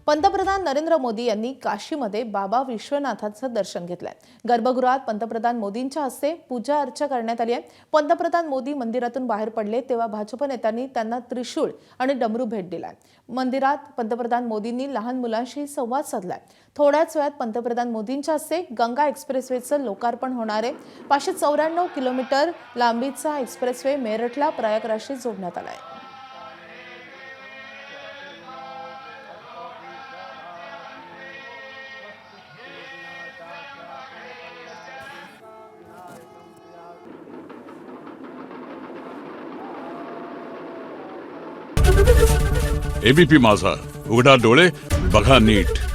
पंतप्रधान नरेंद्र मोदी यांनी काशीमध्ये बाबा विश्वनाथाचं दर्शन घेतलंय। गर्भगृहात पंतप्रधान मोदींच्या हस्ते पूजा अर्चा करण्यात आली आहे। पंतप्रधान मोदी मंदिरातून बाहेर पडले तेव्हा भाजप नेत्यांनी त्यांना त्रिशूळ आणि डमरू भेट दिलाय। मंदिरात पंतप्रधान मोदींनी लहान मुलांशी संवाद साधलाय। थोड्याच वेळात पंतप्रधान मोदींच्या हस्ते गंगा एक्सप्रेसवेचं लोकार्पण होणार आहे। 594 किलोमीटर लांबीचा एक्सप्रेसवे मेरठला प्रयागराजशी जोडण्यात आलाय। एबीपी माझा, उघडा डोळे बघा नीट।